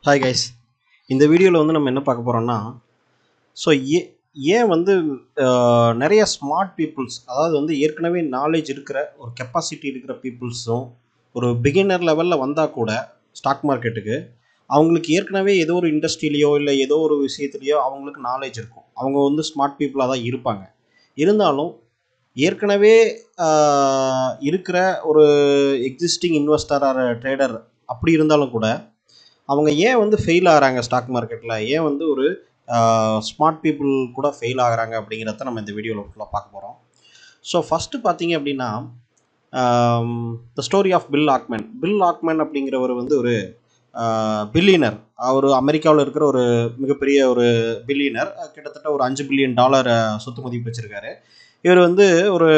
Hi guys. இந்த வீடியோவில் வந்து நம்ம என்ன பார்க்க போகிறோம்னா, ஸோ ஏன் வந்து நிறைய ஸ்மார்ட் பீப்புள்ஸ், அதாவது வந்து ஏற்கனவே நாலேஜ் இருக்கிற ஒரு கெப்பாசிட்டி இருக்கிற பீப்புள்ஸும் ஒரு பிகினர் லெவலில் வந்தால் கூட ஸ்டாக் மார்க்கெட்டுக்கு அவங்களுக்கு ஏற்கனவே ஏதோ ஒரு இண்டஸ்ட்ரியிலையோ இல்லை ஏதோ ஒரு விஷயத்துலையோ அவங்களுக்கு நாலேஜ் இருக்கும். அவங்க வந்து ஸ்மார்ட் பீப்புளாக தான் இருப்பாங்க. இருந்தாலும் ஏற்கனவே இருக்கிற ஒரு எக்ஸிஸ்டிங் இன்வெஸ்டர் ஆர் ட்ரேடர் அப்படி இருந்தாலும் கூட அவங்க ஏன் வந்து ஃபெயில் ஆகிறாங்க ஸ்டாக் மார்க்கெட்டில், ஏன் வந்து ஒரு ஸ்மார்ட் பீப்புள் கூட ஃபெயில் ஆகிறாங்க அப்படிங்கிறத நம்ம இந்த வீடியோவில் ஃபுல்லாக பார்க்க போகிறோம். ஸோ ஃபஸ்ட்டு பார்த்தீங்க அப்படின்னா, த ஸ்டோரி ஆஃப் பில் ஆக்மேன் அப்படிங்கிறவர் வந்து ஒரு பில்லியனர். அவர் அமெரிக்காவில் இருக்கிற ஒரு மிகப்பெரிய ஒரு பில்லியனர். கிட்டத்தட்ட ஒரு $5 பில்லியன் சொத்து மதிப்பு வச்சுருக்காரு. இவர் வந்து ஒரு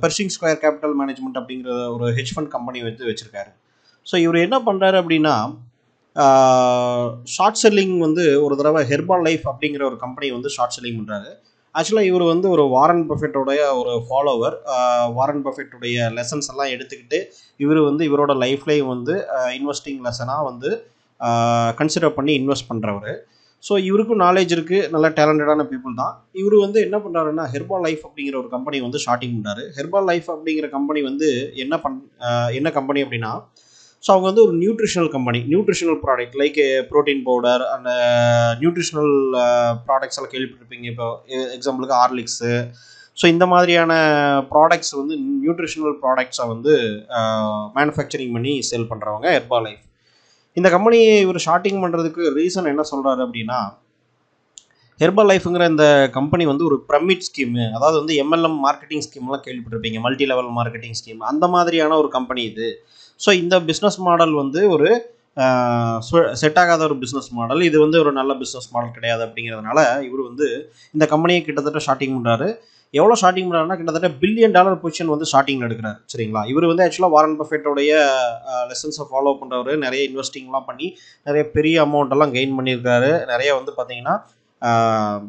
பெர்ஷிங் ஸ்கொயர் கேபிட்டல் மேனேஜ்மெண்ட் அப்படிங்கிற ஒரு ஹெட்ஜ் ஃபண்ட் கம்பெனி வந்து வச்சுருக்காரு. ஸோ இவர் என்ன பண்ணுறாரு அப்படின்னா, ஷார்ட் செல்லிங் வந்து ஒரு தடவை ஹெர்பல் லைஃப் அப்படிங்கிற ஒரு கம்பெனி வந்து ஷார்ட் செல்லிங் பண்ணுறாரு. ஆக்சுவலாக இவர் வந்து ஒரு வாரன் பஃபெட்டோடைய ஒரு ஃபாலோவர். வாரன் பஃபெட்டுடைய லெசன்ஸ் எல்லாம் எடுத்துக்கிட்டு இவர் வந்து இவரோட லைஃப்லேயும் வந்து இன்வெஸ்டிங் லெசனாக வந்து கன்சிடர் பண்ணி இன்வெஸ்ட் பண்ணுறவர். ஸோ இவருக்கும் நாலேஜ் இருக்குது, நல்ல டேலண்டடான பீப்புள் தான். இவர் வந்து என்ன பண்ணுறாருன்னா, ஹெர்பல் லைஃப் அப்படிங்கிற ஒரு கம்பெனி வந்து ஷார்ட்டிங் பண்ணுறாரு. ஹெர்பல் லைஃப் அப்படிங்கிற கம்பெனி வந்து என்ன கம்பெனி அப்படின்னா, ஸோ அவங்க வந்து ஒரு nutritional product like protein powder and nutritional products எல்லாம் கேள்விப்பட்டிருப்பீங்க. இப்போ எக்ஸாம்பிளுக்கு ஹார்லிக்ஸு. ஸோ இந்த மாதிரியான ப்ராடக்ட்ஸ் வந்து நியூட்ரிஷனல் ப்ராடக்ட்ஸை வந்து மேனுஃபேக்சரிங் பண்ணி சேல் பண்ணுறவங்க ஹெர்பா லைஃப். இந்த கம்பெனியை இவர் ஷார்ட்டிங் பண்ணுறதுக்கு ரீசன் என்ன சொல்கிறாரு அப்படின்னா, ஹெர்பல் லைஃப்ங்கிற இந்த கம்பெனி வந்து ஒரு பிரமிட் ஸ்கீமு, அதாவது வந்து எம்எல்எம் மார்க்கெட்டிங் ஸ்கீம்லாம் கேள்விப்பட்டிருப்பீங்க, மல்டி லெவல் மார்க்கெட்டிங் ஸ்கீம், அந்த மாதிரியான ஒரு கம்பெனி இது. ஸோ இந்த பிஸ்னஸ் மாடல் வந்து ஒரு செட் ஆகாத ஒரு பிஸ்னஸ் மாடல். இது வந்து ஒரு நல்ல பிஸ்னஸ் மாடல் கிடையாது. அப்படிங்கிறதுனால இவர் வந்து இந்த கம்பெனியை கிட்டத்தட்ட ஷார்ட்டிங் பண்ணுறாரு. எவ்வளோ ஷார்ட்டிங் பண்ணுறாருன்னா, கிட்டத்தட்ட $1 பில்லியன் பொசிஷன் வந்து ஷார்ட்டிங்கில் எடுக்கிறார். சரிங்களா? இவர் வந்து ஆக்சுவலாக வாரன் பஃபெட்டோடைய லெசன்ஸை ஃபாலோ பண்ணுறவர். நிறைய இன்வெஸ்டிங்லாம் பண்ணி நிறைய பெரிய அமௌண்ட்டெல்லாம் கெயின் பண்ணியிருக்காரு. நிறைய வந்து பார்த்தீங்கன்னா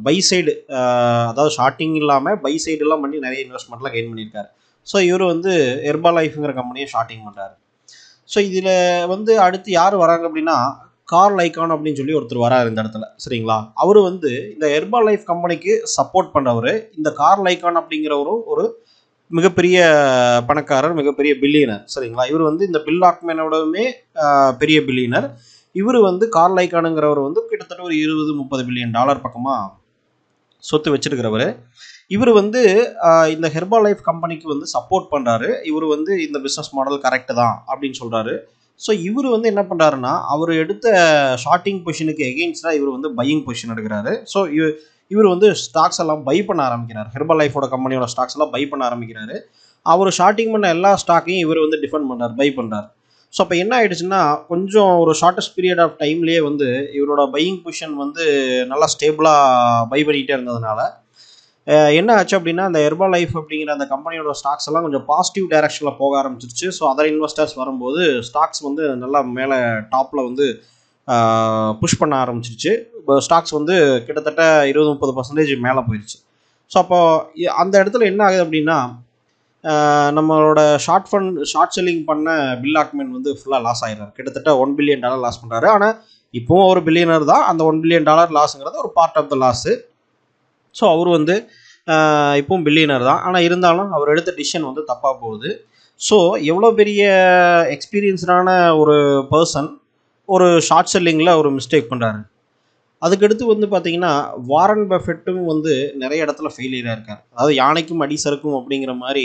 பை சைடு, அதாவது ஷார்ட்டிங் இல்லாமல் பை சைடெல்லாம் பண்ணி நிறைய இன்வெஸ்ட்மெண்ட்லாம் கெயின் பண்ணியிருக்காரு. ஸோ இவர் வந்து ஹெர்பா லைஃப்ங்கிற கம்பெனியை ஷார்ட்டிங் பண்ணுறாரு. ஸோ இதில் வந்து அடுத்து யார் வராங்க அப்படின்னா, கார்ல் ஐகான் அப்படின்னு சொல்லி ஒருத்தர் வராரு இந்த இடத்துல. சரிங்களா? அவர் வந்து இந்த ஹெர்பா லைஃப் கம்பெனிக்கு சப்போர்ட் பண்ணவர். இந்த கார்ல் ஐகான் அப்படிங்கிறவரும் ஒரு மிகப்பெரிய பணக்காரர், மிகப்பெரிய பில்லியனர். சரிங்களா? இவர் வந்து இந்த பில் ஆக்மேனோடவுமே பெரிய பில்லியனர். இவர் வந்து கார்ல் ஐகானுங்கிறவர் வந்து கிட்டத்தட்ட ஒரு $20-30 பில்லியன் பக்கமாக சொத்து வச்சிருக்கிறவர். இவர் வந்து இந்த ஹெர்பா லைஃப் கம்பெனிக்கு வந்து சப்போர்ட் பண்ணுறாரு. இவர் வந்து இந்த பிஸ்னஸ் மாடல் கரெக்டு தான் அப்படின்னு சொல்கிறாரு. ஸோ இவர் வந்து என்ன பண்ணுறாருன்னா, அவர் எடுத்த ஷார்ட்டிங் பொசிஷனுக்கு எகெயின்ஸ்டாக இவர் வந்து பையிங் பொசிஷன் எடுக்கிறாரு. ஸோ இவர் வந்து ஸ்டாக்ஸ் எல்லாம் பை பண்ண ஆரம்பிக்கிறார். ஹெர்பா லைஃபோட கம்பெனியோட ஸ்டாக்ஸ் எல்லாம் பை பண்ண ஆரம்பிக்கிறாரு. அவர் ஷார்ட்டிங் பண்ண எல்லா ஸ்டாக்கையும் இவர் வந்து டிஃபெண்ட் பண்ணுறார், பை பண்ணுறார். ஸோ அப்போ என்ன ஆகிடுச்சுன்னா, கொஞ்சம் ஒரு ஷார்ட்டஸ்ட் பீரியட் ஆஃப் டைம்லேயே வந்து இவரோட பையிங் பொசிஷன் வந்து நல்லா ஸ்டேபிளாக பை பண்ணிகிட்டே இருந்ததுனால என்ன ஆச்சு அப்படின்னா, அந்த ஹெர்பா லைஃப் அப்படிங்கிற அந்த கம்பெனியோட ஸ்டாக்ஸ் எல்லாம் கொஞ்சம் பாசிட்டிவ் டைரக்ஷனில் போக ஆரம்பிச்சிருச்சு. ஸோ அதர் இன்வெஸ்டர்ஸ் வரும்போது ஸ்டாக்ஸ் வந்து நல்லா மேலே டாப்பில் வந்து புஷ் பண்ண ஆரம்பிச்சிருச்சு. இப்போ ஸ்டாக்ஸ் வந்து கிட்டத்தட்ட 20-30% மேலே போயிடுச்சு. ஸோ அப்போது அந்த இடத்துல என்ன ஆகுது அப்படின்னா, நம்மளோட ஷார்ட் செல்லிங் பண்ண பில் ஆக்மேன் வந்து ஃபுல்லாக லாஸ் ஆகிடுறாரு. கிட்டத்தட்ட $1 பில்லியன் லாஸ் பண்ணுறாரு. ஆனால் இப்போவும் ஒரு பில்லியனர் தான். அந்த $1 பில்லியன் லாஸுங்கிறது ஒரு part of the loss. So அவர் வந்து இப்போவும் பில்லியனர் தான். ஆனால் இருந்தாலும் அவர் எடுத்த டிசிஷன் வந்து தப்பாக போகுது. ஸோ எவ்வளோ பெரிய எக்ஸ்பீரியன்ஸ்டான ஒரு பர்சன் ஒரு ஷார்ட் செல்லிங்கில் ஒரு மிஸ்டேக் பண்ணுறாரு. அதுக்கடுத்து வந்து பார்த்திங்கன்னா, வாரன் பஃபெட்டும் வந்து நிறைய இடத்துல ஃபெயிலியராக இருக்கார். அதாவது யானைக்கும் அடி சறுக்கும் அப்படிங்கிற மாதிரி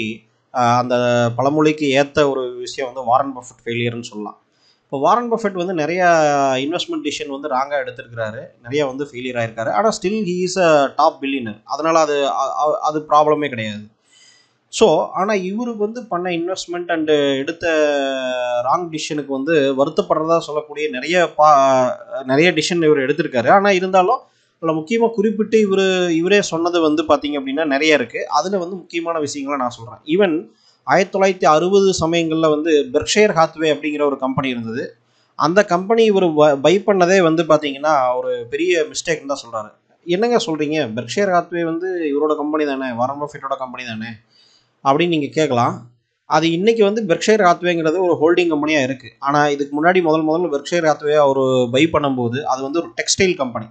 அந்த பழமொழிக்கு ஏற்ற ஒரு விஷயம் வந்து வாரன் பஃபெட் ஃபெயிலியர்னு சொல்லலாம். இப்போ வாரன் பஃபெட் வந்து நிறையா இன்வெஸ்ட்மெண்ட் டிசிஷன் வந்து ராங்காக எடுத்துருக்கிறாரு. நிறையா வந்து ஃபெயிலியர் ஆகிருக்காரு. ஆனால் still he is a top billionaire. அதனால் அது ப்ராப்ளமே கிடையாது. ஸோ ஆனால் இவருக்கு வந்து பண்ண இன்வெஸ்ட்மெண்ட் அண்டு எடுத்த ராங் டிசிஷனுக்கு வந்து வருத்தப்படுறதா சொல்லக்கூடிய நிறைய டிசிஷன் இவர் எடுத்திருக்காரு. ஆனால் இருந்தாலும் அதில் முக்கியமாக குறிப்பிட்டு இவரே சொன்னது வந்து பார்த்திங்க அப்படின்னா நிறைய இருக்குது. அதில் வந்து முக்கியமான விஷயங்களை நான் சொல்கிறேன். ஈவன் 1960 சமயங்களில் வந்து பெர்க்ஷயர் ஹாத்வே அப்படிங்கிற ஒரு கம்பெனி இருந்தது. அந்த கம்பெனி இவர் பை பண்ணதே வந்து பார்த்தீங்கன்னா ஒரு பெரிய மிஸ்டேக்னு தான் சொல்கிறாரு. என்னங்க சொல்கிறீங்க, பெர்க்ஷயர் ஹாத்வே வந்து இவரோட கம்பெனி தானே, வாரன் பஃபெட்டோட கம்பெனி தானே அப்படின்னு நீங்கள் கேட்கலாம். அது இன்னைக்கு வந்து பெர்க்ஷைர் ஹாத்வேங்கிறது ஒரு ஹோல்டிங் கம்பெனியாக இருக்குது. ஆனால் இதுக்கு முன்னாடி முதல்ல பெர்க்ஷைர் ஹாத்வே அவர் பை பண்ணும்போது அது வந்து ஒரு டெக்ஸ்டைல் கம்பெனி.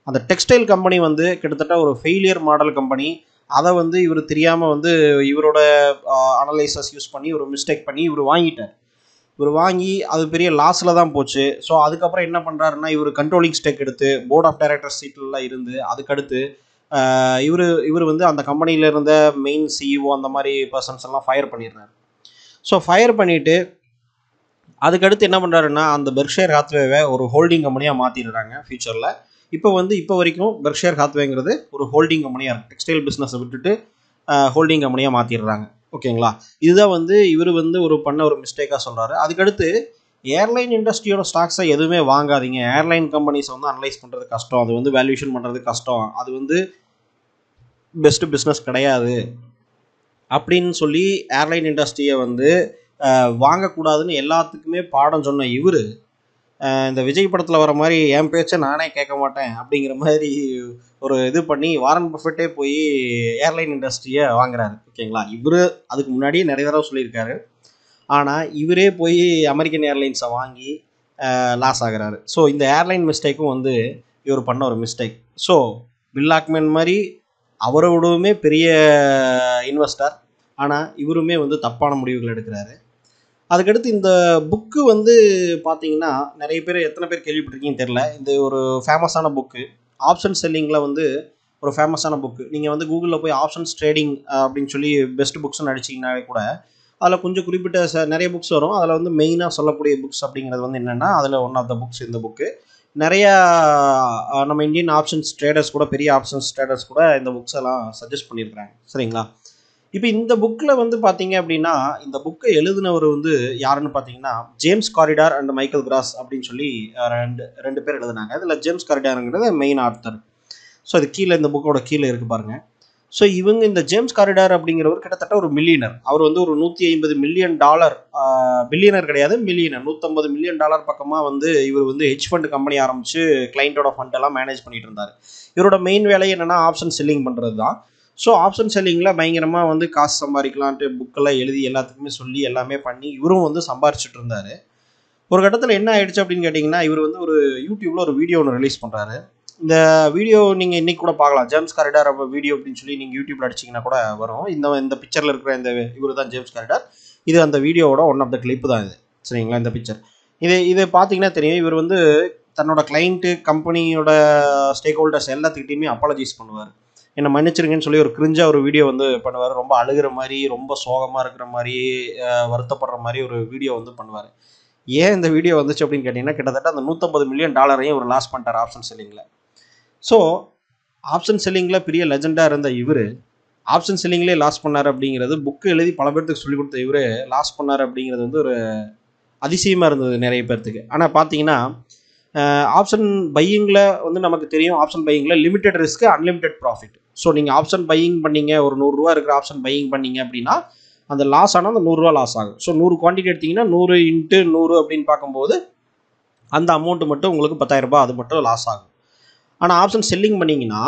அந்த டெக்ஸ்டைல் கம்பெனி வந்து கிட்டத்தட்ட ஒரு ஃபெயிலியர் மாடல் கம்பெனி. அதை வந்து இவர் தெரியாமல் வந்து இவரோட அனலைசஸ் யூஸ் பண்ணி ஒரு மிஸ்டேக் பண்ணி இவர் வாங்கிட்டார். இவர் வாங்கி அது பெரிய லாஸில் தான் போச்சு. ஸோ அதுக்கப்புறம் என்ன பண்ணுறாருன்னா, இவர் கண்ட்ரோலிங் ஸ்டேக் எடுத்து போர்ட் ஆஃப் டைரக்டர்ஸ் சீட்லலாம் இருந்து அதுக்கடுத்து இவர் வந்து அந்த கம்பெனியில் இருந்த மெயின் சிஇஓ அந்த மாதிரி பர்சன்ஸ் எல்லாம் ஃபயர் பண்ணிடுறாரு. ஸோ ஃபயர் பண்ணிவிட்டு அதுக்கடுத்து என்ன பண்ணுறாருன்னா, அந்த பெர்க்ஷைர் ஹாத்வேவை ஒரு ஹோல்டிங் கம்பெனியாக மாற்றிடுறாங்க ஃபியூச்சரில். இப்போ வரைக்கும் பெர்க்ஷைர் ஹாத்வேங்கிறது ஒரு ஹோல்டிங் கம்பெனியாக இருக்குது. டெக்ஸ்டைல் பிஸ்னஸை விட்டுட்டு ஹோல்டிங் கம்பெனியாக மாற்றிடுறாங்க. ஓகேங்களா? இதுதான் வந்து இவர் வந்து ஒரு மிஸ்டேக்காக சொல்கிறாரு. அதுக்கடுத்து ஏர்லைன் இண்டஸ்ட்ரியோட ஸ்டாக்ஸை எதுவுமே வாங்காதீங்க. ஏர்லைன் கம்பெனிஸை வந்து அனலைஸ் பண்ணுறது கஷ்டம், அது வந்து வேல்யூஷன் பண்ணுறது கஷ்டம், அது வந்து பெஸ்ட்டு பிஸ்னஸ் கிடையாது அப்படின்னு சொல்லி ஏர்லைன் இண்டஸ்ட்ரியை வந்து வாங்கக்கூடாதுன்னு எல்லாத்துக்குமே பாடம் சொன்ன இவர் இந்த விஜய் படத்தில் வர மாதிரி என் பேச்சை நானே கேட்க மாட்டேன் அப்படிங்கிற மாதிரி ஒரு இது பண்ணி வாரன் பஃபெட்டே போய் ஏர்லைன் இண்டஸ்ட்ரியை வாங்குறாரு. ஓகேங்களா? இவர் அதுக்கு முன்னாடியே நிறைய தடவை சொல்லியிருக்காரு. ஆனால் இவரே போய் அமெரிக்கன் ஏர்லைன்ஸை வாங்கி லாஸ் ஆகிறாரு. ஸோ இந்த ஏர்லைன் மிஸ்டேக்கும் வந்து இவர் பண்ண ஒரு மிஸ்டேக். ஸோ பில் ஆக்மேன் மாதிரி அவரோடவுமே பெரிய இன்வெஸ்டர், ஆனால் இவருமே வந்து தப்பான முடிவுகள் எடுக்கிறாரு. அதுக்கடுத்து இந்த புக்கு வந்து பார்த்தீங்கன்னா, நிறைய பேர் எத்தனை பேர் கேள்விப்பட்டிருக்கீங்கன்னு தெரில. இது ஒரு ஃபேமஸான புக்கு. ஆப்ஷன் செல்லிங்கில் வந்து ஒரு ஃபேமஸான புக்கு. நீங்கள் வந்து கூகுளில் போய் ஆப்ஷன்ஸ் ட்ரேடிங் அப்படின்னு சொல்லி பெஸ்ட் புக்ஸ்ன்னு அடிச்சிங்கனாலே கூட அதில் கொஞ்சம் குறிப்பிட்ட நிறைய புக்ஸ் வரும். அதில் வந்து மெயினாக சொல்லக்கூடிய புக்ஸ் அப்படிங்கிறது வந்து என்னென்னா, அதில் ஒன் ஆஃப் த புக்ஸ் இந்த புக்கு. நிறையா நம்ம இந்தியன் ஆப்ஷன்ஸ் ட்ரேடர்ஸ் கூட, பெரிய ஆப்ஷன்ஸ் ட்ரேடர்ஸ் கூட இந்த புக்ஸ் எல்லாம் சஜஸ்ட் பண்ணியிருக்கிறாங்க. சரிங்களா? இப்போ இந்த புக்கில் வந்து பார்த்தீங்க அப்படின்னா, இந்த புக்கை எழுதினவர் வந்து யாருன்னு பார்த்தீங்கன்னா, James corridor and Michael cross அப்படின்னு சொல்லி ரெண்டு பேர் எழுதினாங்க. இதில் ஜேம்ஸ் காரிடாருங்கிறது மெயின் ஆத்தர். ஸோ அது கீழே இந்த புக்கோட கீழே இருக்குது பாருங்கள். ஸோ இந்த ஜேம்ஸ் காரிடார் அப்படிங்கிறவர் கிட்டத்தட்ட ஒரு மில்லியனர். அவர் வந்து ஒரு $150 மில்லியன், பில்லியனர் கிடையாது, மில்லியனர், $150 மில்லியன் பக்கமாக வந்து இவர் வந்து ஹெட்ஜ் ஃபண்ட் கம்பெனி ஆரம்பித்து கிளைண்ட்டோட ஃபண்டெல்லாம் மேனேஜ் பண்ணிட்டு இருந்தார். இவரோட மெயின் வேலை என்னென்னா ஆப்ஷன் செல்லிங் பண்ணுறது தான். ஸோ ஆப்ஷன் செல்லிங்கில் பயங்கரமாக வந்து காசு சம்பாதிக்கலான்ட்டு புக்கெல்லாம் எழுதி எல்லாத்துக்குமே சொல்லி எல்லாமே பண்ணி இவரும் வந்து சம்பாரிச்சிட்டு இருந்தார். ஒரு கட்டத்தில் என்ன ஆயிடுச்சு அப்படின்னு கேட்டிங்கன்னா, இவர் வந்து ஒரு யூடியூப்பில் ஒரு வீடியோ ஒன்று ரிலீஸ் பண்ணுறாரு. இந்த வீடியோ நீங்கள் இன்றைக்கி கூட பார்க்கலாம். ஜேம்ஸ் காரிடார் வீடியோ அப்படின்னு சொல்லி நீங்கள் யூடியூப்பில் அடிச்சிங்கன்னா கூட வரும். இந்த பிக்சரில் இருக்கிற இவர் தான் ஜேம்ஸ் காரிடார். இது அந்த வீடியோவோட ஒன் ஆஃப் த கிளிப்பு தான் இது. சரிங்களா? இந்த பிக்சர் இது பார்த்தீங்கன்னா தெரியும். இவர் வந்து தன்னோட கிளைண்ட்டு, கம்பெனியோட ஸ்டேக் ஹோல்டர்ஸ் எல்லாத்துக்கிட்டையுமே அப்பாலஜைஸ் பண்ணுவார். என்னை மன்னிச்சிருங்கன்னு சொல்லி ஒரு கிரிஞ்சாக ஒரு வீடியோ வந்து பண்ணுவார். ரொம்ப அழுகிற மாதிரி, ரொம்ப சோகமாக இருக்கிற மாதிரி, வருத்தப்படுற மாதிரி ஒரு வீடியோ வந்து பண்ணுவார். ஏன் இந்த வீடியோ வந்துச்சு அப்படின்னு கேட்டிங்கன்னா, கிட்டத்தட்ட அந்த $150 மில்லியன் ஒரு லாஸ் பண்ணிட்டார் ஆப்ஷன் செல்லிங்கில். ஸோ ஆப்ஷன் செல்லிங்கில் பெரிய லெஜெண்டாக இருந்த இவர் ஆப்ஷன் செல்லிங்லேயே லாஸ் பண்ணார் அப்படிங்கிறது, புக்கு எழுதி பல பேர்த்துக்கு சொல்லிக் கொடுத்த இவர் லாஸ் பண்ணார் அப்படிங்கிறது வந்து ஒரு அதிசயமாக இருந்தது நிறைய பேர்த்துக்கு. ஆனால் பார்த்தீங்கன்னா, ஆப்ஷன் பையிங்கில் வந்து நமக்கு தெரியும், ஆப்ஷன் பையிங்கில் limited risk, unlimited profit. So நீங்கள் ஆப்ஷன் பையிங் பண்ணீங்க, ஒரு $100 இருக்கிற ஆப்ஷன் பையிங் பண்ணீங்க அப்படின்னா அந்த லாஸ் ஆனால் அந்த $100 லாஸ் ஆகும். ஸோ 100 குவான்டிட்டி எடுத்திங்கன்னா 100 × 100 அப்படின்னு பார்க்கும்போது அந்த அமௌண்ட்டு மட்டும் உங்களுக்கு $10,000 அது மட்டும் லாஸ் ஆகும். ஆனால் ஆப்ஷன் செல்லிங் பண்ணிங்கன்னா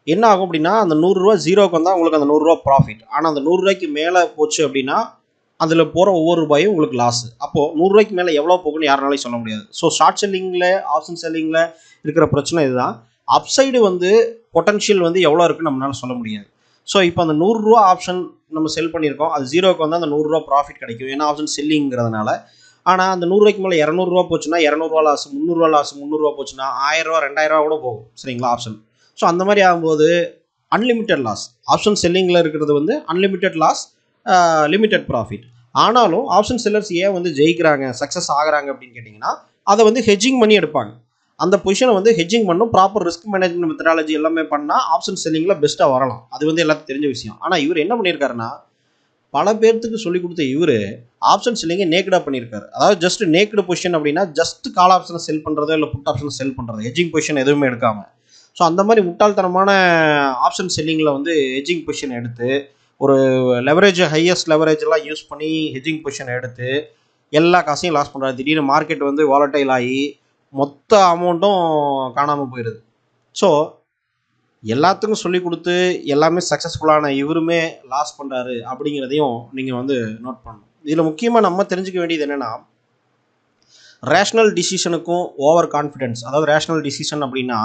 என்ன ஆகும் அப்படின்னா, அந்த $100 ஜீரோக்கு வந்தால் உங்களுக்கு அந்த $100 ப்ராஃபிட். ஆனால் அந்த $100 மேலே போச்சு அப்படின்னா அதில் போகிற ஒவ்வொரு ரூபாயும் உங்களுக்கு லாஸ். அப்போது $100 மேலே எவ்வளோ போகுன்னு யாருனாலையும் சொல்ல முடியாது. ஸோ ஷார்ட் செல்லிங்கில், ஆப்ஷன் செல்லிங்கில் இருக்கிற பிரச்சனை இதுதான். அப்சைடு வந்து பொட்டன்ஷியல் வந்து எவ்வளோ இருக்குன்னு நம்மளால சொல்ல முடியாது. ஸோ இப்போ அந்த $100 ஆப்ஷன் நம்ம செல் பண்ணியிருக்கோம், அது ஜீரோக்கு வந்தால் அந்த $100 ப்ராஃபிட் கிடைக்கும், ஏன்னா ஆப்ஷன் செல்லிங்கிறதுனால. ஆனால் அந்த $100 மேலே $200 போச்சுன்னா $200 லாஸ், $300 லாஸ், $300 போச்சுன்னா $1000, $2000 கூட போகும். சரிங்களா? ஆப்ஷன். ஸோ அந்த மாதிரி ஆகும்போது அன்லிமிட்டட் லாஸ். ஆப்ஷன் செல்லிங்கில் இருக்கிறது வந்து அன்லிமிட்டட் லாஸ், லிமிட்டட் ப்ராஃபிட். ஆனாலும் ஆப்ஷன் செல்லர்ஸ் ஏன் வந்து ஜெயிக்கிறாங்க, சக்ஸஸ் ஆகிறாங்க அப்படின்னு கேட்டிங்கன்னா, அதை வந்து ஹெட்ஜிங் பண்ணி எடுப்பாங்க. அந்த பொசிஷனை வந்து ஹெட்ஜிங் பண்ணும், ப்ராப்பர் ரிஸ்க் மேனேஜ்மெண்ட் மெத்தடாலஜி எல்லாமே பண்ணால் ஆப்ஷன் செல்லிங்கில் பெஸ்ட்டாக வரலாம். அது வந்து எல்லாத்துக்கும் தெரிஞ்ச விஷயம். ஆனால் இவர் என்ன பண்ணியிருக்காருன்னா, பல பேர்த்துக்கு சொல்லிக் கொடுத்த இவர் ஆப்ஷன் செல்லிங்கை நேக்கடாக பண்ணியிருக்காரு. அதாவது ஜஸ்ட் நேக்கடு பொசிஷன் அப்படின்னா ஜஸ்ட் கால் ஆப்ஷனை செல் பண்ணுறதோ இல்லை புட் ஆப்ஷனை செல் பண்ணுறது, ஹெட்ஜிங் பொசிஷன் எதுவுமே எடுக்காமல். ஸோ அந்த மாதிரி முட்டாள்தனமான ஆப்ஷன் செல்லிங்கில் வந்து ஹெட்ஜிங் பொசிஷன் எடுத்து, ஒரு லெவரேஜ், ஹையஸ்ட் லெவரேஜெல்லாம் யூஸ் பண்ணி ஹெட்ஜிங் பொசிஷன் எடுத்து எல்லா காசையும் லாஸ் பண்ணுறாரு. திடீர்னு மார்க்கெட் வந்து வாலட்டைல் ஆகி மொத்த அமௌண்ட்டும் காணாமல் போயிடுது. ஸோ எல்லாத்துக்கும் சொல்லி கொடுத்து எல்லாமே சக்ஸஸ்ஃபுல்லான இவருமே லாஸ் பண்ணுறாரு அப்படிங்கிறதையும் நீங்கள் வந்து நோட் பண்ணணும். இதில் முக்கியமாக நம்ம தெரிஞ்சுக்க வேண்டியது என்னென்னா, ரேஷ்னல் டிசிஷனுக்கும் ஓவர் கான்ஃபிடென்ஸ், அதாவது ரேஷ்னல் டிசிஷன் அப்படின்னா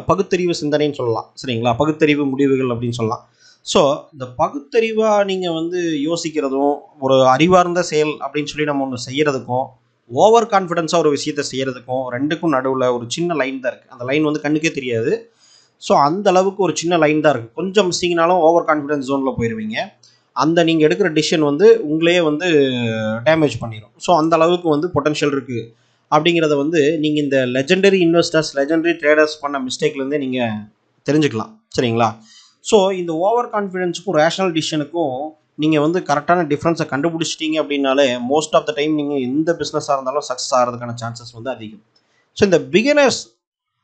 பகுத்தறிவு சிந்தனைன்னு சொல்லலாம், சரிங்களா, பகுத்தறிவு முடிவுகள் அப்படின்னு சொல்லலாம். ஸோ இந்த பகுத்தறிவாக நீங்கள் வந்து யோசிக்கிறதும் ஒரு அறிவார்ந்த செயல் அப்படின்னு சொல்லி நம்ம ஒன்று செய்கிறதுக்கும் ஓவர் கான்ஃபிடென்ஸாக ஒரு விஷயத்தை செய்கிறதுக்கும் ரெண்டுக்கும் நடுவில் ஒரு சின்ன லைன் தான் இருக்குது. அந்த லைன் வந்து கண்ணுக்கே தெரியாது. ஸோ அந்த அளவுக்கு ஒரு சின்ன லைன் தான் இருக்குது. கொஞ்சம் மிஸ்டேக்னாலும் ஓவர் கான்ஃபிடென்ஸ் ஜோனில் போயிடுவீங்க. அந்த நீங்கள் எடுக்கிற டிசிஷன் வந்து உங்களே வந்து டேமேஜ் பண்ணிடும். ஸோ அந்த அளவுக்கு வந்து பொட்டன்ஷியல் இருக்குது அப்படிங்கிறத வந்து நீங்கள் இந்த லெஜெண்டரி இன்வெஸ்டர்ஸ், லெஜெண்டரி ட்ரேடர்ஸ் பண்ண மிஸ்டேக்லேருந்தே நீங்கள் தெரிஞ்சுக்கலாம், சரிங்களா. ஸோ இந்த ஓவர் கான்ஃபிடென்ஸுக்கும் ரேஷனல் டிசிஷனுக்கும் நீங்கள் வந்து கரெக்டான டிஃப்ரென்ஸை கண்டுபிடிச்சிட்டிங்க அப்படின்னாலே மோஸ்ட் ஆஃப் த டைம் நீங்கள் எந்த பிஸ்னஸாக இருந்தாலும் சக்ஸஸ் ஆகிறதுக்கான சான்சஸ் வந்து அதிகம். ஸோ இந்த பிகினர்ஸ்,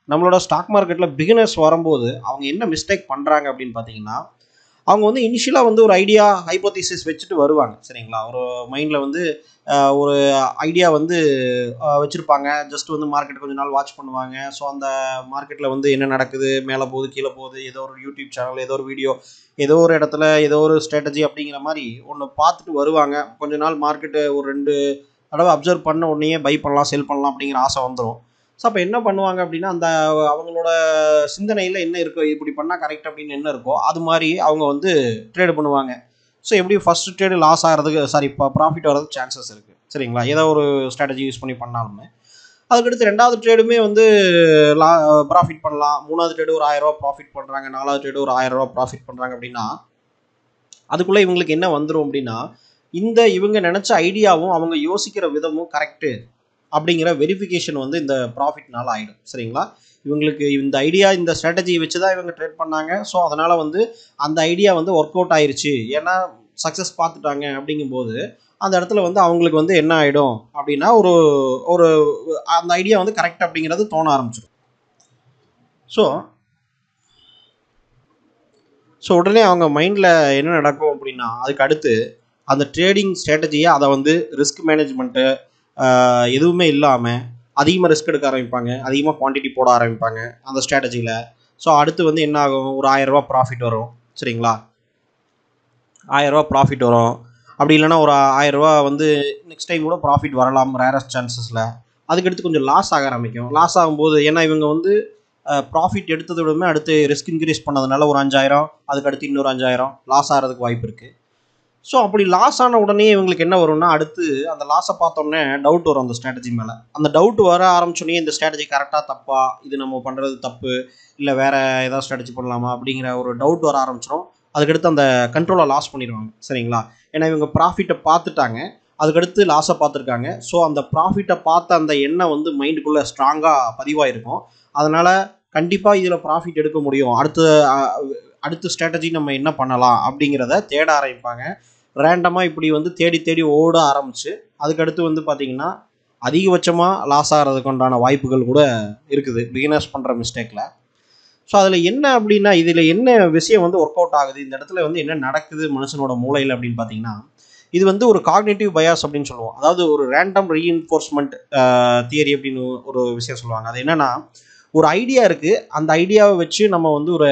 நம்மளோட ஸ்டாக் மார்க்கெட்டில் பிகினர்ஸ் வரும்போது அவங்க என்ன மிஸ்டேக் பண்ணுறாங்க அப்படின்னு பார்த்தீங்கன்னா, அவங்க வந்து இனிஷியலாக வந்து ஒரு ஐடியா ஹைப்போதீசிஸ் வச்சுட்டு வருவாங்க, சரிங்களா. ஒரு மைண்டில் வந்து ஒரு ஐடியா வந்து வச்சுருப்பாங்க. ஜஸ்ட் வந்து மார்க்கெட் கொஞ்ச நாள் வாட்ச் பண்ணுவாங்க. ஸோ அந்த மார்க்கெட்டில் வந்து என்ன நடக்குது, மேலே போகுது கீழே போகுது, ஏதோ ஒரு யூடியூப் சேனல், ஏதோ ஒரு வீடியோ, ஏதோ ஒரு இடத்துல ஏதோ ஒரு ஸ்ட்ராட்டஜி அப்படிங்கிற மாதிரி ஒன்று பார்த்துட்டு வருவாங்க. கொஞ்ச நாள் மார்க்கெட்டு ஒரு 2 தடவை அப்சர்வ் பண்ண உடனே பை பண்ணலாம், செல் பண்ணலாம் அப்படிங்கிற ஆசை வந்துடும். ஸோ அப்போ என்ன பண்ணுவாங்க அப்படின்னா, அந்த அவங்களோட சிந்தனையில் என்ன இருக்கோ, இப்படி பண்ணால் கரெக்ட் அப்படின்னு என்ன இருக்கோ அது மாதிரி அவங்க வந்து ட்ரேடு பண்ணுவாங்க. ஸோ எப்படி ஃபஸ்ட்டு ட்ரேடு லாஸ் ஆகிறதுக்கு, சாரி, இப்போ ப்ராஃபிட் வர்றதுக்கு சான்சஸ் இருக்குது, சரிங்களா, ஏதோ ஒரு ஸ்ட்ராட்டஜி யூஸ் பண்ணி பண்ணாலுமே. அதுக்கடுத்து 2வது ட்ரேடுமே வந்து ப்ராஃபிட் பண்ணலாம். 3வது ட்ரேடு ஒரு 1000 ரூபா ப்ராஃபிட் பண்ணுறாங்க, 4வது ட்ரேடு ஒரு 1000 ரூபா ப்ராஃபிட் பண்ணுறாங்க அப்படின்னா, அதுக்குள்ளே இவங்களுக்கு என்ன வந்துடும் அப்படின்னா, இந்த இவங்க நினச்ச ஐடியாவும் அவங்க யோசிக்கிற விதமும் கரெக்டு அப்படிங்கிற வெரிஃபிகேஷன் வந்து இந்த ப்ராஃபிட்னால ஆகிடும், சரிங்களா. இவங்களுக்கு இந்த ஐடியா, இந்த ஸ்ட்ராட்டஜி வச்சு தான் இவங்க ட்ரேட் பண்ணாங்க. ஸோ அதனால் வந்து அந்த ஐடியா வந்து ஒர்க் அவுட் ஆயிடுச்சு, ஏன்னா சக்ஸஸ் பார்த்துட்டாங்க. அப்படிங்கும்போது அந்த இடத்துல வந்து அவங்களுக்கு வந்து என்ன ஆகிடும் அப்படின்னா, ஒரு ஒரு அந்த ஐடியா வந்து கரெக்ட் அப்படிங்கிறது தோண ஆரம்பிச்சிடும். ஸோ ஸோ உடனே அவங்க மைண்டில் என்ன நடக்கும் அப்படின்னா, அதுக்கு அடுத்து அந்த ட்ரேடிங் ஸ்ட்ராட்டஜியை, அதை வந்து ரிஸ்க் மேனேஜ்மெண்ட்டு எதுவுமே இல்லாமல் அதிகமாக ரிஸ்க் எடுக்க ஆரம்பிப்பாங்க, அதிகமாக குவான்டிட்டி போட ஆரம்பிப்பாங்க அந்த ஸ்ட்ராட்டஜியில். ஸோ அடுத்து வந்து என்ன ஆகும், ஒரு 1000 ரூபா ப்ராஃபிட் வரும், சரிங்களா. 1000 ரூபா ப்ராஃபிட் வரும். அப்படி இல்லைனா ஒரு 1000 ரூபா வந்து நெக்ஸ்ட் டைம் கூட ப்ராஃபிட் வரலாம் ரேரஸ்ட் சான்சஸில். அதுக்கடுத்து கொஞ்சம் லாஸ் ஆக ஆரம்பிக்கும். லாஸ் ஆகும்போது ஏன்னா இவங்க வந்து ப்ராஃபிட் எடுத்ததை விடமே அடுத்து ரிஸ்க் இன்க்ரீஸ் பண்ணதுனால ஒரு 5000, அதுக்கடுத்து இன்னொரு 5000 லாஸ் ஆகிறதுக்கு வாய்ப்பு இருக்குது. ஸோ அப்படி லாஸ் ஆன உடனே இவங்களுக்கு என்ன வரும்னா, அடுத்து அந்த லாஸை பார்த்தோன்னே டவுட் வரும் அந்த ஸ்ட்ராட்டஜி மேலே. அந்த டவுட் வர ஆரம்பிச்சோன்னே இந்த ஸ்ட்ராட்டஜி கரெக்டாக தப்பா, இது நம்ம பண்ணுறது தப்பு, இல்லை வேறு ஏதாவது ஸ்ட்ராட்டஜி பண்ணலாமா அப்படிங்கிற ஒரு டவுட் வர ஆரம்பிச்சிடும். அதுக்கடுத்து அந்த கண்ட்ரோலை லாஸ் பண்ணிடுவாங்க, சரிங்களா. ஏன்னா இவங்க ப்ராஃபிட்டை பார்த்துட்டாங்க, அதுக்கடுத்து லாஸை பார்த்துருக்காங்க. ஸோ அந்த ப்ராஃபிட்டை பார்த்த அந்த எண்ணம் வந்து மைண்டுக்குள்ளே ஸ்ட்ராங்காக பதிவாயிருக்கும். அதனால் கண்டிப்பாக இதில் ப்ராஃபிட் எடுக்க முடியும், அடுத்த ஸ்ட்ராட்டஜி நம்ம என்ன பண்ணலாம் அப்படிங்கிறத தேட ஆரம்பிப்பாங்க. ரேண்டமாக இப்படி வந்து தேடி தேடி ஓட ஆரம்பித்து அதுக்கடுத்து வந்து பார்த்திங்கன்னா அதிகபட்சமாக லாஸ் ஆகிறதுக்கு உண்டான வாய்ப்புகள் கூட இருக்குது பிகினர்ஸ் பண்ணுற மிஸ்டேக்கில். ஸோ அதில் என்ன அப்படின்னா, இதில் என்ன விஷயம் வந்து ஒர்க் அவுட் ஆகுது, இந்த இடத்துல வந்து என்ன நடக்குது மனுஷனோட மூளையில் அப்படின்னு பார்த்தீங்கன்னா, இது வந்து ஒரு காக்னிட்டிவ் பயாஸ் அப்படின்னு சொல்லுவோம். அதாவது ஒரு ரேண்டம் ரீஇன்ஃபோர்ஸ்மெண்ட் தியரி அப்படின்னு ஒரு விஷயம் சொல்லுவாங்க. அது என்னென்னா, ஒரு ஐடியா இருக்குது, அந்த ஐடியாவை வச்சு நம்ம வந்து ஒரு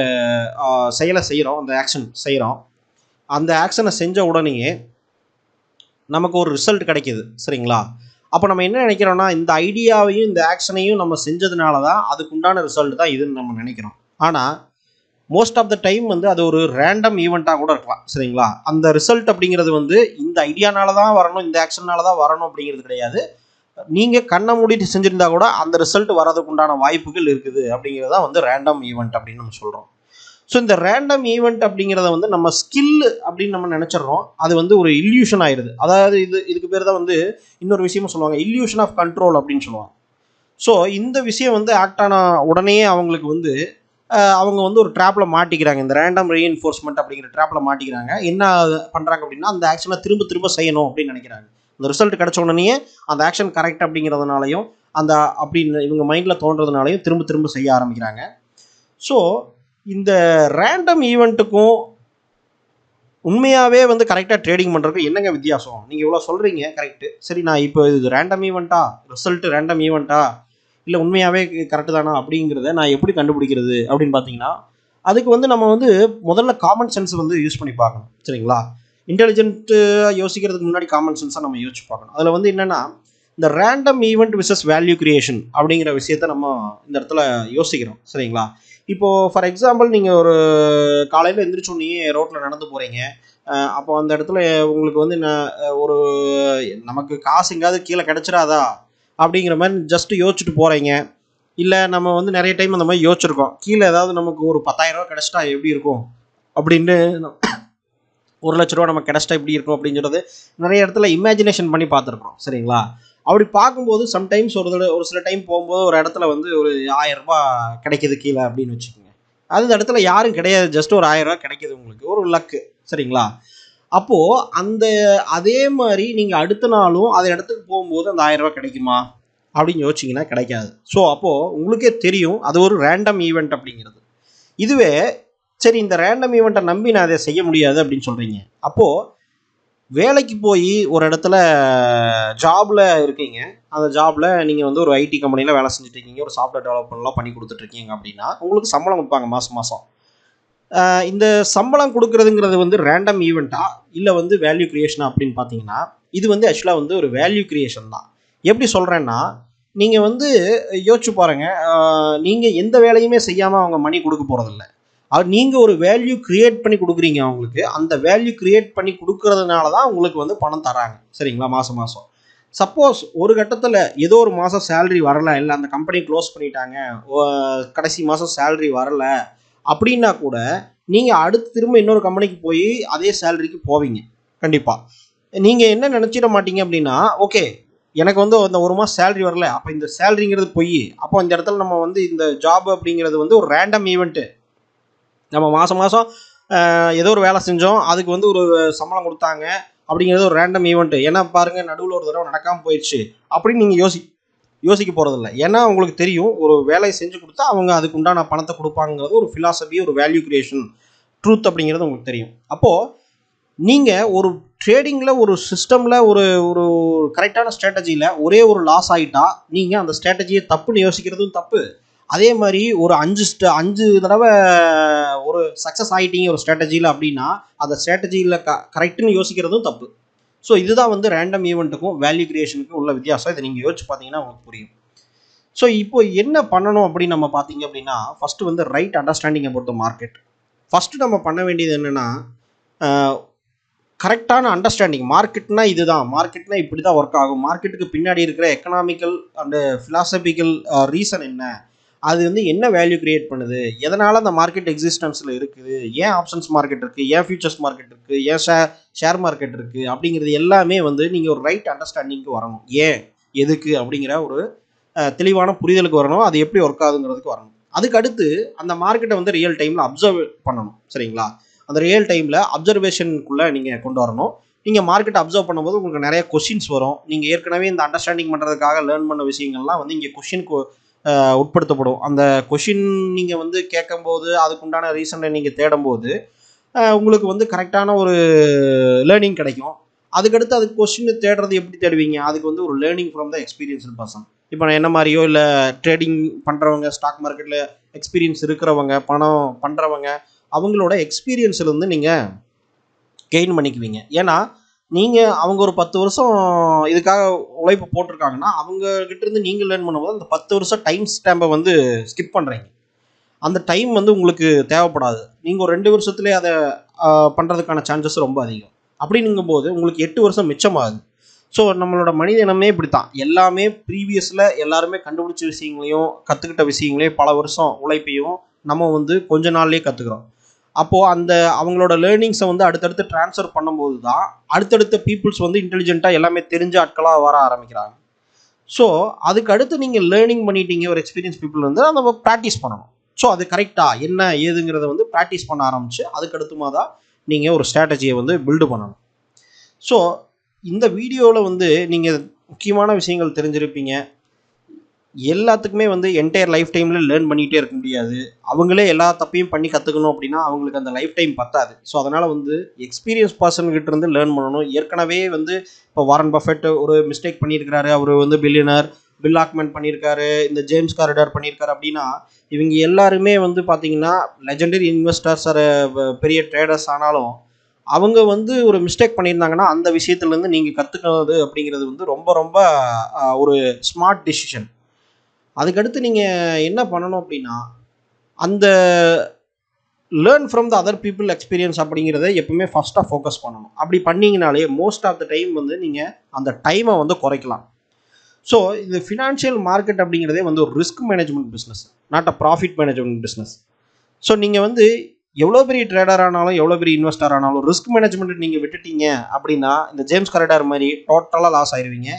செயலை செய்கிறோம், அந்த ஆக்ஷன் செய்கிறோம். அந்த ஆக்ஷனை செஞ்ச உடனேயே நமக்கு ஒரு ரிசல்ட் கிடைக்கிது, சரிங்களா. அப்போ நம்ம என்ன நினைக்கிறோன்னா, இந்த ஐடியாவையும் இந்த ஆக்ஷனையும் நம்ம செஞ்சதுனால தான் அதுக்கு உண்டான ரிசல்ட் தான் இதுன்னு நம்ம நினைக்கிறோம். ஆனால் மோஸ்ட் ஆஃப் த டைம் வந்து அது ஒரு ரேண்டம் ஈவெண்ட்டாக கூட இருக்கலாம், சரிங்களா. அந்த ரிசல்ட் அப்படிங்கிறது வந்து இந்த ஐடியானால தான் வரணும், இந்த ஆக்ஷனால தான் வரணும் அப்படிங்கிறது கிடையாது. நீங்கள் கண்ணை மூடிட்டு செஞ்சுருந்தா கூட அந்த ரிசல்ட் வரதுக்கு உண்டான வாய்ப்புகள் இருக்குது அப்படிங்கிறது தான் வந்து ரேண்டம் ஈவெண்ட் அப்படின்னு நம்ம சொல்கிறோம். ஸோ இந்த ரேண்டம் ஈவெண்ட் அப்படிங்கிறத வந்து நம்ம ஸ்கில் அப்படின்னு நம்ம நினச்சிட்றோம். அது வந்து ஒரு இல்யூஷன் ஆயிடுது. அதாவது இதுக்கு பேர் தான் வந்து இன்னொரு விஷயமும் சொல்லுவாங்க, இல்யூஷன் ஆஃப் கண்ட்ரோல் அப்படின்னு சொல்லுவாங்க. ஸோ இந்த விஷயம் வந்து ஆக்ட் ஆன உடனே அவங்களுக்கு வந்து அவங்க வந்து ஒரு ட்ராப்பில் மாட்டிக்கிறாங்க, இந்த ரேண்டம் ரீஎன்ஃபோர்ஸ்மெண்ட் அப்படிங்கிற ட்ராப்பில் மாட்டிக்கிறாங்க. என்ன பண்ணுறாங்க அப்படின்னா, அந்த ஆக்ஷனை திரும்ப திரும்ப செய்யணும் அப்படின்னு நினைக்கிறாங்க. அந்த ரிசல்ட் கிடச்ச உடனே அந்த ஆக்ஷன் கரெக்ட் அப்படிங்கிறதுனாலையும் அந்த அப்படின்னு இவங்க மைண்டில் தோன்றதுனாலையும் திரும்ப திரும்ப செய்ய ஆரம்பிக்கிறாங்க. ஸோ இந்த ரேண்டம் ஈவெண்ட்டுக்கும் உண்மையாகவே வந்து கரெக்டாக ட்ரேடிங் பண்ணுறதுக்கு என்னங்க வித்தியாசம்? நீங்கள் இவ்வளோ சொல்கிறீங்க, கரெக்டு, சரி, நான் இப்போ இது ரேண்டம் ஈவெண்ட்டா, ரிசல்ட்டு ரேண்டம் ஈவெண்ட்டா, இல்லை உண்மையாகவே கரெக்டு தானா அப்படிங்கிறத நான் எப்படி கண்டுபிடிக்கிறது அப்படின்னு பார்த்தீங்கன்னா, அதுக்கு வந்து நம்ம வந்து முதல்ல காமன் சென்ஸ் வந்து யூஸ் பண்ணி பார்க்கணும். சரிங்களா? இன்டெலிஜென்ட்டு யோசிக்கிறதுக்கு முன்னாடி காமன் சென்ஸாக நம்ம யோசிச்சு பார்க்கணும். அதில் வந்து என்னென்னா, இந்த random event versus value creation அப்படிங்கிற விஷயத்த நம்ம இந்த இடத்துல யோசிக்கிறோம். சரிங்களா? இப்போது ஃபார் எக்ஸாம்பிள் நீங்கள் ஒரு காலையில் எந்திரிச்சோன்னே ரோட்டில் நடந்து போகிறீங்க. அப்போ அந்த இடத்துல உங்களுக்கு வந்து ஒரு நமக்கு காசு எங்கேயாவது கீழே கிடச்சிடாதா அப்படிங்கிற மாதிரி ஜஸ்ட்டு யோசிச்சுட்டு போகிறீங்க. இல்லை நம்ம வந்து நிறைய டைம் அந்த மாதிரி யோசிச்சிருக்கோம். கீழே ஏதாவது நமக்கு ஒரு 10,000 ரூபா கிடச்சிட்டா எப்படி இருக்கும் அப்படின்னு, 1,00,000 ரூபா நமக்கு கிடச்சிட்டா எப்படி இருக்கும் அப்படிங்கிறது நிறைய இடத்துல இமேஜினேஷன் பண்ணி பார்த்துருக்கோம். சரிங்களா? அப்படி பார்க்கும்போது சம்டைம்ஸ் ஒரு சில டைம் போகும்போது ஒரு இடத்துல வந்து ஒரு 1000 ரூபா கிடைக்கிது கீழே அப்படின்னு வச்சுக்கோங்க. அந்த இடத்துல யாரும் கிடையாது, ஜஸ்ட் ஒரு 1000 ரூபா கிடைக்கிது உங்களுக்கு, ஒரு லக்கு. சரிங்களா? அப்போது அதே மாதிரி நீங்கள் அடுத்த நாளும் அந்த இடத்துக்கு போகும்போது அந்த 1000 ரூபா கிடைக்குமா அப்படின்னு யோசிச்சிங்கன்னா கிடைக்காது. ஸோ அப்போது உங்களுக்கே தெரியும் அது ஒரு ரேண்டம் ஈவெண்ட் அப்படிங்கிறது. இதுவே சரி, இந்த ரேண்டம் ஈவெண்ட்டை நம்பி நான் அதை செய்ய முடியாது அப்படின்னு சொல்கிறீங்க. அப்போது வேலைக்கு போய் ஒரு இடத்துல ஜாபில் இருக்கீங்க. அந்த ஜாபில் நீங்கள் வந்து ஒரு ஐடி கம்பெனியில் வேலை செஞ்சுட்டு இருக்கீங்க, ஒரு சாஃப்ட்வேர் டெவலப்மெண்ட்லாம் பண்ணி கொடுத்துட்ருக்கீங்க அப்படின்னா உங்களுக்கு சம்பளம் கொடுப்பாங்க மாதம். இந்த சம்பளம் கொடுக்குறதுங்கிறது வந்து ரேண்டம் ஈவெண்ட்டா இல்லை வந்து வேல்யூ கிரியேஷனா அப்படின்னு பார்த்தீங்கன்னா, இது வந்து ஆக்சுவலாக வந்து ஒரு வேல்யூ கிரியேஷன் தான். எப்படி சொல்கிறேன்னா, நீங்கள் வந்து யோசிச்சு பாருங்கள், நீங்கள் எந்த வேலையுமே செய்யாமல் அவங்க மணி கொடுக்க போகிறதில்ல. நீங்கள் ஒரு வேல்யூ கிரியேட் பண்ணி கொடுக்குறீங்க அவங்களுக்கு. அந்த வேல்யூ கிரியேட் பண்ணி கொடுக்கறதுனால தான் உங்களுக்கு வந்து பணம் தராங்க. சரிங்களா? மாதம் சப்போஸ் ஒரு கட்டத்தில் ஏதோ ஒரு மாதம் சேலரி வரலை, இல்லை அந்த கம்பெனி க்ளோஸ் பண்ணிட்டாங்க, கடைசி மாதம் சேலரி வரலை அப்படின்னா கூட நீங்கள் அடுத்து திரும்ப இன்னொரு கம்பெனிக்கு போய் அதே சேலரிக்கு போவீங்க. கண்டிப்பாக நீங்கள் என்ன நினச்சிட மாட்டீங்க அப்படின்னா, ஓகே எனக்கு வந்து அந்த ஒரு மாதம் சேலரி வரல, அப்போ இந்த சேலரிங்கிறது பொய், அப்போ இந்த இடத்துல நம்ம வந்து இந்த ஜாப் அப்படிங்கிறது வந்து ஒரு ரேண்டம் ஈவெண்ட்டு. நம்ம மாதம் ஏதோ ஒரு வேலை செஞ்சோம், அதுக்கு வந்து ஒரு சம்பளம் கொடுத்தாங்க அப்படிங்கிறது ஒரு ரேண்டம் ஈவெண்ட்டு. ஏன்னா பாருங்கள், நடுவில் ஒரு தடவை நடக்காமல் போயிடுச்சு அப்படின்னு நீங்கள் யோசிக்க போகிறதில்ல. ஏன்னா உங்களுக்கு தெரியும், ஒரு வேலையை செஞ்சு கொடுத்தா அவங்க அதுக்கு உண்டான பணத்தை கொடுப்பாங்கிறது ஒரு ஃபிலாசபி, ஒரு வேல்யூ கிரியேஷன், ட்ரூத் அப்படிங்கிறது உங்களுக்கு தெரியும். அப்போது நீங்கள் ஒரு ட்ரேடிங்கில், ஒரு சிஸ்டமில், ஒரு ஒரு கரெக்டான ஸ்ட்ராட்டஜியில் ஒரே ஒரு லாஸ் ஆகிட்டா நீங்கள் அந்த ஸ்ட்ராட்டஜியை தப்புன்னு யோசிக்கிறதும் தப்பு. அதே மாதிரி ஒரு 5 தடவை ஒரு சக்ஸஸ் ஆகிட்டீங்க ஒரு ஸ்ட்ராட்டஜியில் அப்படின்னா அந்த ஸ்ட்ராட்டஜியில் கரெக்டுன்னு யோசிக்கிறதும் தப்பு. ஸோ இதுதான் வந்து ரேண்டம் ஈவெண்ட்டுக்கும் வேல்யூ கிரியேஷனுக்கும் உள்ள வித்தியாசம். இதை நீங்கள் யோசிச்சு பார்த்தீங்கன்னா உங்களுக்கு புரியும். ஸோ இப்போ என்ன பண்ணணும் அப்படின்னு நம்ம பார்த்தீங்க அப்படின்னா, ஃபஸ்ட்டு வந்து right understanding about the market. First நம்ம பண்ண வேண்டியது என்னென்னா, கரெக்டான அண்டர்ஸ்டாண்டிங். மார்க்கெட்னா இதுதான், மார்க்கெட்னா இப்படி தான் ஒர்க் ஆகும், மார்க்கெட்டுக்கு பின்னாடி இருக்கிற எக்கனாமிக்கல் அண்டு ஃபிலாசபிக்கல் ரீசன் என்ன, அது வந்து என்ன வேல்யூ கிரியேட் பண்ணுது, எதனால் அந்த மார்க்கெட் எக்ஸிஸ்டன்ஸில் இருக்குது, ஏன் ஆப்ஷன்ஸ் மார்க்கெட் இருக்குது, ஏன் ஃபியூச்சர்ஸ் மார்க்கெட் இருக்குது, ஏன் ஷேர் மார்க்கெட் இருக்குது அப்படிங்கிறது எல்லாமே வந்து நீங்கள் ஒரு ரைட் அண்டர்ஸ்டாண்டிங்க்கு வரணும். ஏன் எதுக்கு அப்படிங்கிற ஒரு தெளிவான புரிதலுக்கு வரணும். அது எப்படி ஒர்க் ஆகுங்கிறதுக்கு வரணும். அதுக்கு அடுத்து அந்த மார்க்கெட்டை வந்து ரியல் டைமில் அப்சர்வ் பண்ணணும். சரிங்களா? அந்த ரியல் டைமில் அப்சர்வேஷனுக்குள்ளே நீங்கள் கொண்டு வரணும். நீங்கள் மார்க்கெட்டை அப்சர்வ் பண்ணும்போது உங்களுக்கு நிறைய கொஷின்ஸ் வரும். நீங்கள் ஏற்கனவே இந்த அண்டர்ஸ்டாண்டிங் பண்ணுறதுக்காக லேர்ன் பண்ண விஷயங்கள்லாம் வந்து இங்கே கொஷினுக்கு உட்படுத்தப்படும். அந்த கொஷின் நீங்கள் வந்து கேட்கும்போது அதுக்குண்டான ரீசனை நீங்கள் தேடும்போது உங்களுக்கு வந்து கரெக்டான ஒரு லேர்னிங் கிடைக்கும். அதுக்கடுத்து அதுக்கு கொஸ்டின் தேடுறது எப்படி தேடுவீங்க? அதுக்கு வந்து ஒரு learning from the experienced person. இப்போ நான் என்ன மாதிரியோ, இல்லை ட்ரேடிங் பண்ணுறவங்க, ஸ்டாக் மார்க்கெட்டில் எக்ஸ்பீரியன்ஸ் இருக்கிறவங்க, பணம் பண்ணுறவங்க, அவங்களோட எக்ஸ்பீரியன்ஸ்லேருந்து நீங்கள் கெயின் பண்ணிக்குவீங்க. ஏன்னா நீங்கள் அவங்க ஒரு 10 வருஷம் இதுக்காக உழைப்பு போட்டிருக்காங்கன்னா அவங்ககிட்டேருந்து நீங்கள் லேர்ன் பண்ணும்போது அந்த 10 வருஷம் டைம் ஸ்டாம்பை வந்து ஸ்கிப் பண்ணுறீங்க. அந்த டைம் வந்து உங்களுக்கு தேவைப்படாது. நீங்கள் ஒரு 2 வருஷத்துலேயே அதை பண்ணுறதுக்கான சான்சஸ் ரொம்ப அதிகம். அப்படிங்கும்போது உங்களுக்கு 8 வருஷம் மிச்சமாகுது. ஸோ நம்மளோட மனித இனமே இப்படி தான். எல்லாமே ப்ரீவியஸில் எல்லாருமே கண்டுபிடிச்ச விஷயங்களையும் கற்றுக்கிட்ட விஷயங்களையும் பல வருஷம் உழைப்பையும் நம்ம வந்து கொஞ்ச நாள்லேயே கற்றுக்குறோம். அப்போது அந்த அவங்களோட லேர்னிங்ஸை வந்து அடுத்தடுத்து ட்ரான்ஸ்ஃபர் பண்ணும்போது தான் அடுத்தடுத்த பீப்புள்ஸ் வந்து இன்டெலிஜென்ட்டாக எல்லாமே தெரிஞ்ச ஆட்களாக வர ஆரம்பிக்கிறாங்க. ஸோ அதுக்கு அடுத்து நீங்கள் லேர்னிங் பண்ணிட்டீங்க, ஒரு எக்ஸ்பீரியன்ஸ் பீப்புள் வந்து அதை ப்ராக்டிஸ் பண்ணணும். ஸோ அது கரெக்டாக என்ன ஏதுங்கிறத வந்து ப்ராக்டிஸ் பண்ண ஆரம்பித்து அதுக்கடுத்துமா தான் நீங்கள் ஒரு ஸ்ட்ராட்டஜியை வந்து பில்டு பண்ணணும். ஸோ இந்த வீடியோவில் வந்து நீங்கள் முக்கியமான விஷயங்கள் தெரிஞ்சிருப்பீங்க. எல்லாத்துக்குமே வந்து என்டையர் லைஃப் டைமில் லேர்ன் பண்ணிகிட்டே இருக்க முடியாது. அவங்களே எல்லா தப்பையும் பண்ணி கற்றுக்கணும் அப்படின்னா அவங்களுக்கு அந்த லைஃப் டைம் பத்தாது. ஸோ அதனால் வந்து எக்ஸ்பீரியன்ஸ் பர்சன்கிட்ட இருந்து லேர்ன் பண்ணணும். ஏற்கனவே வந்து இப்போ வாரன் பஃபெட் ஒரு மிஸ்டேக் பண்ணியிருக்கிறாரு, அவர் வந்து பில்லியனர், பில் ஆக்மெண்ட் பண்ணியிருக்காரு, இந்த ஜேம்ஸ் கார்டர் பண்ணியிருக்காரு அப்படின்னா, இவங்க எல்லாருமே வந்து பார்த்தீங்கன்னா லெஜெண்டரி இன்வெஸ்டர்ஸ் பெரிய ட்ரேடர்ஸ் ஆனாலும், அவங்க வந்து ஒரு மிஸ்டேக் பண்ணியிருந்தாங்கன்னா, அந்த விஷயத்துலேருந்து நீங்கள் கற்றுக்கிறது அப்படிங்கிறது வந்து ரொம்ப ரொம்ப ஒரு ஸ்மார்ட் டிசிஷன். அதுக்கடுத்து நீங்கள் என்ன பண்ணணும் அப்படின்னா, அந்த learn from the other people experience அப்படிங்கிறத எப்பவுமே ஃபஸ்ட்டாக ஃபோக்கஸ் பண்ணணும். அப்படி பண்ணீங்கனாலே மோஸ்ட் ஆஃப் த டைம் வந்து நீங்கள் அந்த டைமை வந்து குறைக்கலாம். ஸோ இந்த ஃபினான்ஷியல் மார்க்கெட் அப்படிங்கிறதே வந்து ஒரு risk management business, not a profit management business. So நீங்கள் வந்து எவ்வளோ பெரிய ட்ரேடர் ஆனாலும் எவ்வளோ பெரிய இன்வெஸ்டர் ஆனாலும் ரிஸ்க் மேனேஜ்மெண்ட் நீங்கள் விட்டுட்டீங்க அப்படின்னா இந்த ஜேம்ஸ் கரடர் மாதிரி டோட்டலாக லாஸ் ஆயிடுவீங்க.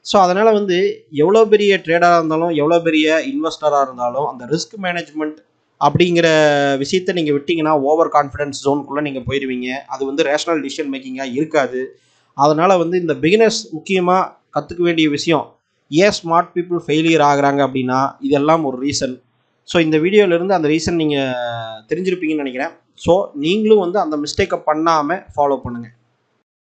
ஸோ அதனால் வந்து எவ்வளோ பெரிய ட்ரேடராக இருந்தாலும் எவ்வளோ பெரிய இன்வெஸ்டராக இருந்தாலும் அந்த ரிஸ்க் மேனேஜ்மெண்ட் அப்படிங்கிற விஷயத்தை நீங்கள் விட்டிங்கன்னா ஓவர் கான்ஃபிடன்ஸ் ஜோனுக்குள்ளே நீங்கள் போயிடுவீங்க. அது வந்து ரேஷனல் டிசிஷன் மேக்கிங்காக இருக்காது. அதனால் வந்து இந்த பிகினர்ஸ் முக்கியமாக கற்றுக்க வேண்டிய விஷயம், ஏன் ஸ்மார்ட் பீப்புள் ஃபெயிலியர் ஆகுறாங்க அப்படின்னா இதெல்லாம் ஒரு ரீசன். ஸோ இந்த வீடியோவிலேருந்து அந்த ரீசன் நீங்கள் தெரிஞ்சிருப்பீங்கன்னு நினைக்கிறேன். ஸோ நீங்களும் வந்து அந்த மிஸ்டேக்கை பண்ணாமல் ஃபாலோ பண்ணுங்கள்.